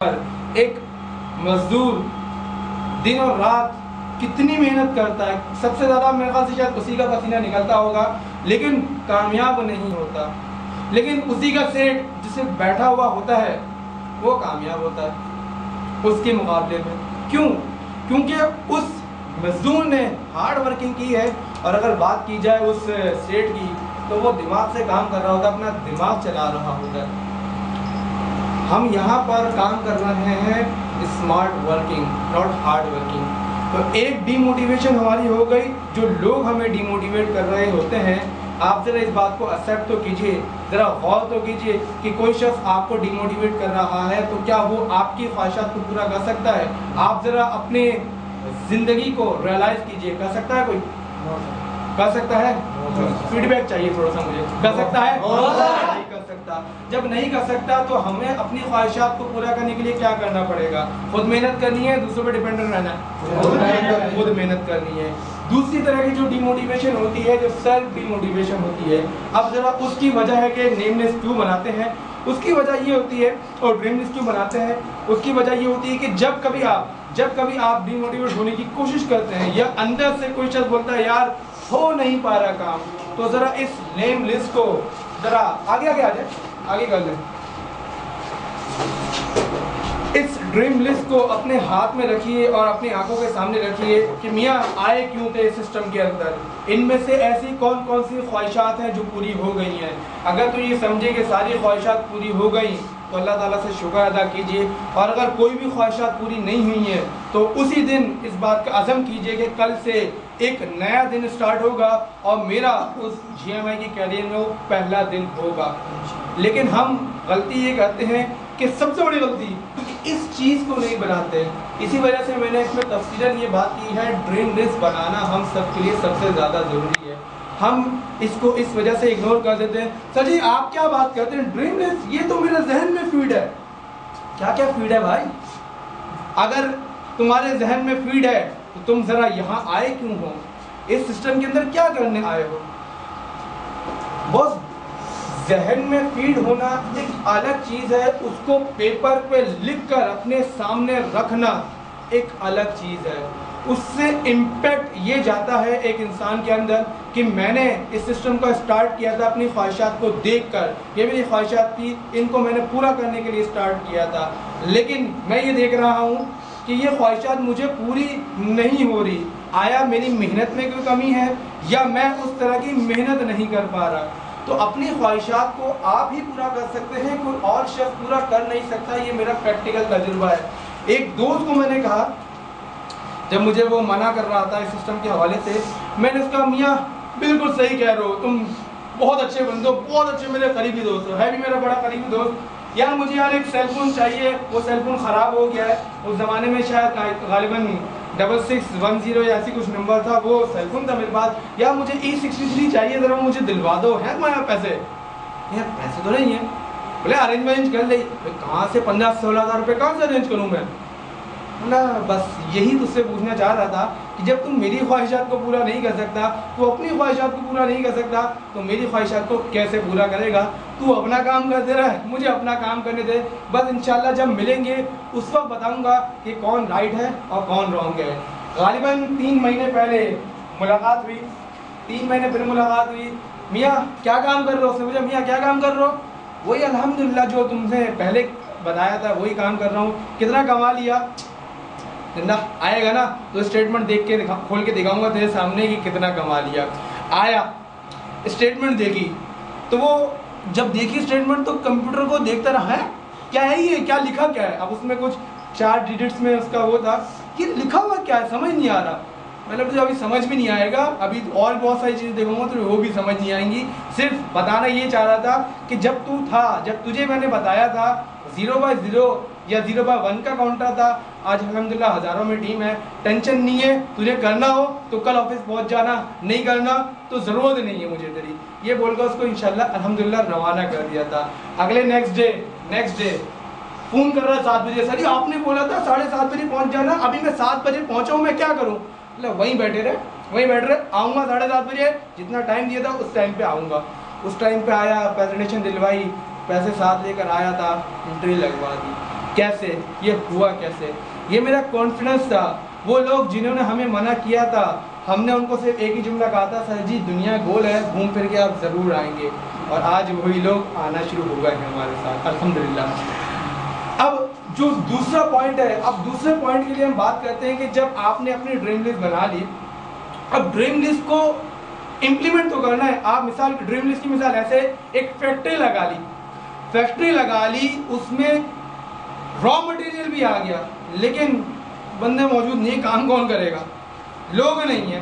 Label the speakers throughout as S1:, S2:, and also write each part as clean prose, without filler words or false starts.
S1: एक मजदूर दिन और रात कितनी मेहनत करता है, सबसे ज़्यादा मेरे ख्याल से शायद उसी का पसीना निकलता होगा, लेकिन कामयाब नहीं होता। लेकिन उसी का सेठ जिसे बैठा हुआ होता है वो कामयाब होता है उसके मुकाबले में। क्यों? क्योंकि उस मजदूर ने हार्ड वर्किंग की है। और अगर बात की जाए उस सेठ की तो वो दिमाग से काम कर रहा होता है, अपना दिमाग चला रहा होता है। हम यहाँ पर काम कर रहे हैं smart working, not hard working. तो एक डीमोटिवेशन हमारी हो गई, जो लोग हमें डीमोटिवेट कर रहे होते हैं। आप ज़रा इस बात को एक्सेप्ट तो कीजिए, ज़रा गौर तो कीजिए कि कोई शख्स आपको डीमोटिवेट कर रहा है तो क्या वो आपकी ख्वाहिशात को पूरा कर सकता है? आप ज़रा अपने ज़िंदगी को रियलाइज़ कीजिए, कर सकता है कोई? कर सकता है? फीडबैक चाहिए थोड़ा सा मुझे। कर सकता है? नहीं कर सकता। जब नहीं कर सकता तो हमें अपनी ख्वाहिशात को पूरा करने के लिए क्या करना पड़ेगा? खुद मेहनत करनी है, दूसरों पर डिपेंडेंट रहना है? खुद मेहनत करनी है। दूसरी तरह की जो डिमोटिवेशन होती है, जो सेल्फ डिमोटिवेशन होती है, अब जरा उसकी वजह है कि नेमलेस क्यों बनाते हैं। उसकी वजह ये होती है, और ड्रीमलेस क्यों बनाते हैं, उसकी वजह ये होती है कि जब कभी आप डिमोटिवेट होने की कोशिश करते हैं या अंदर से कोई शख्स बोलता है यार हो नहीं पा रहा काम, तो ज़रा इस नेम लिस्ट को ज़रा आगे आ जाए, आगे कर लें। इस ड्रीम लिस्ट को अपने हाथ में रखिए और अपनी आंखों के सामने रखिए कि मियाँ आए क्यों थे इस सिस्टम के अंदर। इनमें से ऐसी कौन कौन सी ख्वाहिशात हैं जो पूरी हो गई हैं। अगर तो ये समझे कि सारी ख्वाहिशात पूरी हो गई तो अल्लाह ताला से शुक्र अदा कीजिए, और अगर कोई भी ख्वाहिशात पूरी नहीं हुई हैं तो उसी दिन इस बात का अज़म कीजिए कि कल से एक नया दिन स्टार्ट होगा और मेरा उस GMI की कैरियर में वो पहला दिन होगा। लेकिन हम गलती ये करते हैं कि सबसे बड़ी गलती क्योंकि इस चीज़ को नहीं बनाते। इसी वजह से मैंने इसमें तफसीलन ये बात की है, ड्रीम लिस्ट बनाना हम सब के लिए सबसे ज़्यादा ज़रूरी है। हम इसको इस वजह से इग्नोर कर देते हैं। सर जी आप क्या बात करते हैं, ड्रीम लिस्ट ये तो मेरे जहन में फीड है। क्या क्या फीड है भाई? अगर तुम्हारे जहन में फीड है तो तुम ज़रा यहाँ आए क्यों हो? इस सिस्टम के अंदर क्या करने आए हो? बस जहन में फीड होना एक अलग चीज़ है, उसको पेपर पे लिखकर अपने सामने रखना एक अलग चीज़ है। उससे इम्पैक्ट ये जाता है एक इंसान के अंदर कि मैंने इस सिस्टम का स्टार्ट किया था अपनी ख्वाहिशात को देखकर, ये मेरी ख्वाहिशात थी, इनको मैंने पूरा करने के लिए स्टार्ट किया था। लेकिन मैं ये देख रहा हूँ कि ये ख्वाहिशात मुझे पूरी नहीं हो रही। आया मेरी मेहनत में कोई कमी है या मैं उस तरह की मेहनत नहीं कर पा रहा? तो अपनी ख्वाहिशात को आप ही पूरा कर सकते हैं, कोई और शख्स पूरा कर नहीं सकता। ये मेरा प्रैक्टिकल तजुर्बा है। एक दोस्त को मैंने कहा, जब मुझे वो मना कर रहा था इस सिस्टम के हवाले से, मैंने उसका मियाँ बिल्कुल सही कह रहे हो, तुम बहुत अच्छे बंदे हो, बहुत अच्छे मेरे करीबी दोस्त हो, है भी मेरा बड़ा करीबी दोस्त। यार मुझे यार एक सेलफोन चाहिए, वो सेलफोन ख़राब हो गया है। उस ज़माने में शायद गालिबन 6610 या ऐसी कुछ नंबर था, वो सेलफोन था मेरे पास। यार मुझे E63 चाहिए, ज़रा मुझे दिलवा दो। है तुम्हारे पैसे? यार पैसे तो नहीं है। बोले अरेंज कर ले। कहाँ से 15-16 हज़ार रुपये कहाँ से अरेंज करूँ मैं? ना बस यही तुझसे पूछना चाह रहा था कि जब तुम मेरी ख्वाहिशात को पूरा नहीं कर सकता, तो अपनी ख्वाहिशात को पूरा नहीं कर सकता, तो मेरी ख्वाहिशात को कैसे पूरा करेगा? तू अपना काम करते रह, मुझे अपना काम करने दे। बस इंशाल्लाह जब मिलेंगे उस वक्त बताऊंगा कि कौन राइट है और कौन रॉन्ग है। गालिबन 3 महीने पहले मुलाकात हुई, 3 महीने फिर मुलाकात हुई। मियाँ क्या काम कर रहे हो? उसने पूछा मियाँ क्या काम कर रहे हो? वही अल्हम्दुलिल्लाह जो तुमसे पहले बताया था वही काम कर रहा हूँ। कितना कमा लिया? जिंदा आएगा ना तो स्टेटमेंट देख के खोल के दिखाऊंगा तेरे सामने कि कितना कमा लिया। आया स्टेटमेंट देखी, तो वो जब देखी स्टेटमेंट तो कंप्यूटर को देखता रहा, है क्या है ये, क्या लिखा क्या है? अब उसमें कुछ 4 डिजिट्स में उसका वो था, ये लिखा हुआ क्या है समझ नहीं आ रहा। मतलब तुझे अभी समझ भी नहीं आएगा, अभी और बहुत सारी चीज़ें देखूंगा तो वो भी समझ नहीं आएंगी। सिर्फ बताना ये चाह रहा था कि जब तुझे मैंने बताया था 0/0 या 0/1 का काउंटर था, आज अल्हम्दुलिल्लाह हज़ारों में टीम है। टेंशन नहीं है, तुझे करना हो तो कल ऑफिस पहुंच जाना, नहीं करना तो ज़रूरत नहीं है मुझे तेरी। ये बोलकर उसको इंशाल्लाह अल्हम्दुलिल्लाह रवाना कर दिया था। अगले नेक्स्ट डे फ़ोन कर रहा है 7 बजे, सर आपने बोला था 7:30 बजे पहुँच जाना, अभी मैं 7 बजे पहुँचा हूँ, मैं क्या करूँ? मतलब वहीं बैठे रहे, आऊँगा 7:30 बजे, जितना टाइम दिया था उस टाइम पर आऊँगा। उस टाइम पर आया, प्रेजेंटेशन दिलवाई, पैसे साथ लेकर आया था, इंटरव्यू लगवा दी। कैसे, ये हुआ कैसे, ये मेरा कॉन्फिडेंस था। वो लोग जिन्होंने हमें मना किया था, हमने उनको सिर्फ एक ही जुमला कहा था, सर जी दुनिया गोल है, घूम फिर के आप ज़रूर आएंगे, और आज वही लोग आना शुरू हो गए हैं हमारे साथ, अल्हम्दुलिल्लाह। अब जो दूसरा पॉइंट है, अब दूसरे पॉइंट के लिए हम बात करते हैं कि जब आपने अपनी ड्रीम लिस्ट बना ली, अब ड्रीम लिस्ट को इम्प्लीमेंट तो करना है। आप मिसाल ड्रीम लिस्ट की मिसाल ऐसे एक फैक्ट्री लगा ली, उसमें रॉ मटेरियल भी आ गया, लेकिन बंदे मौजूद नहीं, काम कौन करेगा, लोग नहीं है,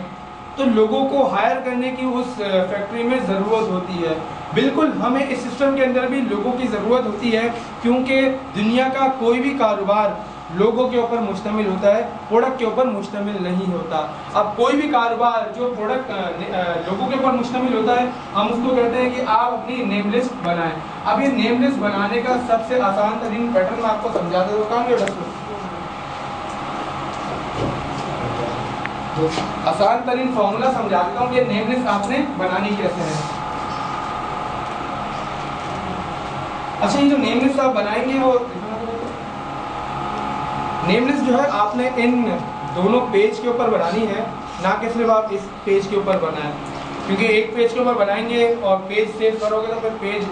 S1: तो लोगों को हायर करने की उस फैक्ट्री में ज़रूरत होती है। बिल्कुल हमें इस सिस्टम के अंदर भी लोगों की ज़रूरत होती है, क्योंकि दुनिया का कोई भी कारोबार लोगों के ऊपर मुश्तमिल होता है, प्रोडक्ट के ऊपर मुश्तमिल नहीं होता। अब कोई भी कारोबार जो प्रोडक्ट लोगों के ऊपर मुश्तमिल होता है, हम उसको कहते हैं कि आप अपनी नेम लिस्ट बनाएं। अब ये नेम लिस्ट बनाने का सबसे आसान तरीन पैटर्न मैं आपको समझा देता हूँ। आसान तरीन फॉर्मूला समझा देता हूँ कि नेम लिस्ट आपने बनानी कैसे है। अच्छा, ये जो नेम लिस्ट आप बनाएंगे, वो नेम लिस्ट जो है आपने इन दोनों पेज के ऊपर बनानी है, ना कि सिर्फ आप इस पेज के ऊपर बनाएं, क्योंकि एक पेज के ऊपर बनाएंगे और पेज सेव करोगे तो फिर पेज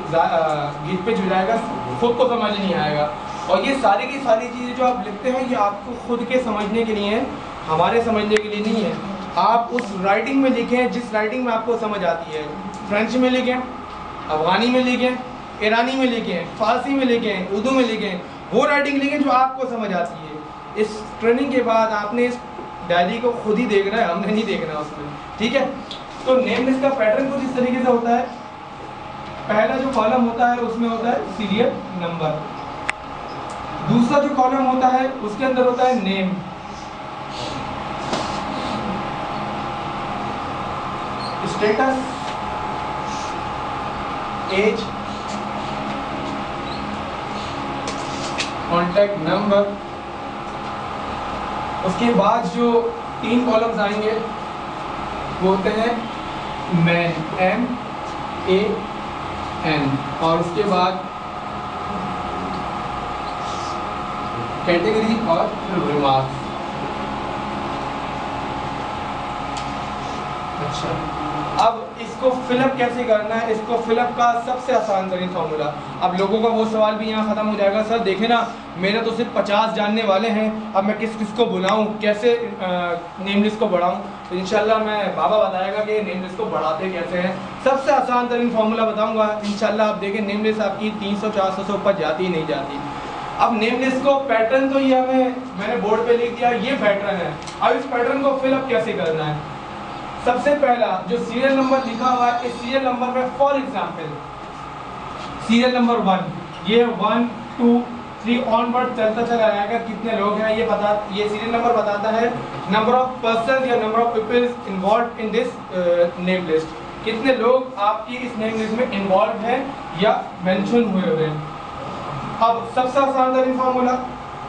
S1: गीत पेज हो जाएगा, खुद को समझ नहीं आएगा। और ये सारी की सारी चीज़ें जो आप लिखते हैं, ये आपको खुद के समझने के लिए है, हमारे समझने के लिए नहीं है। आप उस राइटिंग में लिखें जिस राइटिंग में आपको समझ आती है। फ्रेंच में लिखें, अफगानी में लिखें, ईरानी में लिखें, फारसी में लिखें, उर्दू में लिखें, वो राइटिंग लिखें जो आपको समझ आती है। इस ट्रेनिंग के बाद आपने इस डायरी को खुद ही देखना है, हमने नहीं देखना उसमें, ठीक है। तो नेम लिस्ट का पैटर्न कुछ इस तरीके से होता है। पहला जो कॉलम होता है उसमें होता है सीरियल नंबर, दूसरा जो कॉलम होता है उसके अंदर होता है name, status, age, contact number. उसके बाद जो 3 कॉलम्स आएंगे वो होते हैं मैन, MAN, और उसके बाद कैटेगरी और रिमार्क्स। अच्छा, अब इसको फिलअप कैसे करना है, इसको फिलअप का सबसे आसान तरीन फार्मूला। अब लोगों का वो सवाल भी यहाँ ख़त्म हो जाएगा, सर देखे ना मेरे तो सिर्फ 50 जानने वाले हैं, अब मैं किस किस को बुलाऊँ, कैसे नेम लिस्ट को बढ़ाऊँ। तो इंशाल्लाह मैं बाबा बताएगा कि नेम लिस्ट को बढ़ाते कैसे हैं। सबसे आसान तरीन फार्मूला बताऊँगा इंशाल्लाह। आप देखें नेम लिस्ट आपकी 300-400 से ऊपर जाती ही नहीं जाती। अब नेम लिस्ट को पैटर्न तो ये मैंने बोर्ड पे लिख दिया, ये पैटर्न है। अब इस पैटर्न को फिलअप कैसे करना है। सबसे पहला जो सीरियल नंबर लिखा हुआ है, इस सीरियल नंबर में फॉर एग्जांपल सीरियल नंबर 1, ये 1 2 3 ऑनवर्ड चलता चला जाएगा, कितने लोग हैं ये सीरियल नंबर बताता है नंबर ऑफ पर्सन या number of peoples involve in this name list, कितने लोग आपकी इस नेम लिस्ट में इन्वॉल्व हैं या मेंशन हुए हैं। अब सबसे आसान तरीन फार्मूला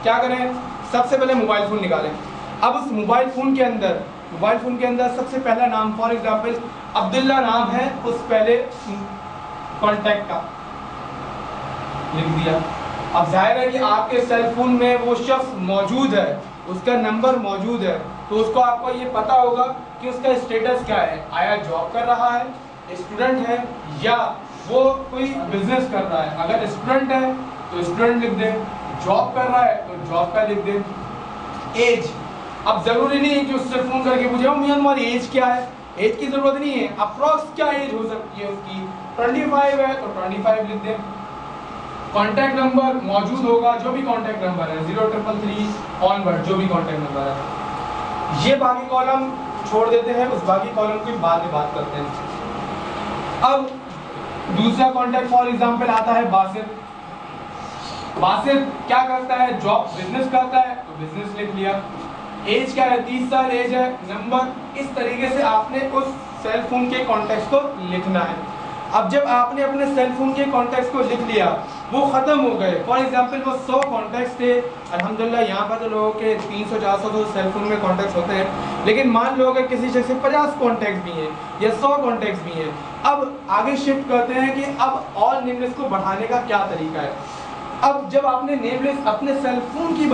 S1: क्या करें, सबसे पहले मोबाइल फ़ोन निकालें। अब उस मोबाइल फ़ोन के अंदर सबसे पहला नाम, फॉर एग्जांपल अब्दुल्ला नाम है, उस पहले कॉन्टैक्ट का लिख दिया। अब जाहिर है कि आपके सेल फोन में वो शख्स मौजूद है, उसका नंबर मौजूद है, तो उसको आपको ये पता होगा कि उसका स्टेटस क्या है, आया जॉब कर रहा है, स्टूडेंट है, या वो कोई बिजनेस कर रहा है। अगर स्टूडेंट है तो स्टूडेंट लिख दें, जॉब कर रहा है तो जॉब का लिख दें। एज, अब जरूरी नहीं है कि उससे फोन करके पूछे मियां हमारी एज क्या है, एज की जरूरत नहीं है, अप्रॉक्स क्या एज हो सकती है उसकी, 25 है तो 25 लिख दें। कॉन्टैक्ट नंबर मौजूद होगा, जो भी कॉन्टैक्ट नंबर है 0333 ऑनवर्ड जो भी कॉन्टैक्ट नंबर है। ये बाकी कॉलम छोड़ देते हैं, उस बाकी कॉलम की बाद में बात करते हैं। अब दूसरा कॉन्टैक्ट फॉर एग्जांपल आता है बासित। बासित क्या करता है, जॉब बिजनेस करता है तो बिजनेस लिख लिया। एज क्या है, 30 साल एज है, नंबर। इस तरीके से आपने उस सेल फोन के कॉन्टैक्ट्स को लिखना है। अब जब आपने अपने सेल फोन के कॉन्टैक्ट्स को लिख लिया, वो ख़त्म हो गए। फॉर एग्जांपल वो 100 कॉन्टैक्ट्स थे, अल्हम्दुलिल्लाह यहाँ पर तो लोगों के 300-400 तो सेल फोन में कॉन्टैक्ट्स होते हैं, लेकिन मान लो कि किसी शख्स से 50 कॉन्टैक्ट्स भी हैं या 100 कॉन्टैक्ट्स भी हैं। अब आगे शिफ्ट करते हैं कि अब और नेम लिस्ट को बढ़ाने का क्या तरीका है। अब जब आपने नेम लिस्ट अपने सेल फोन की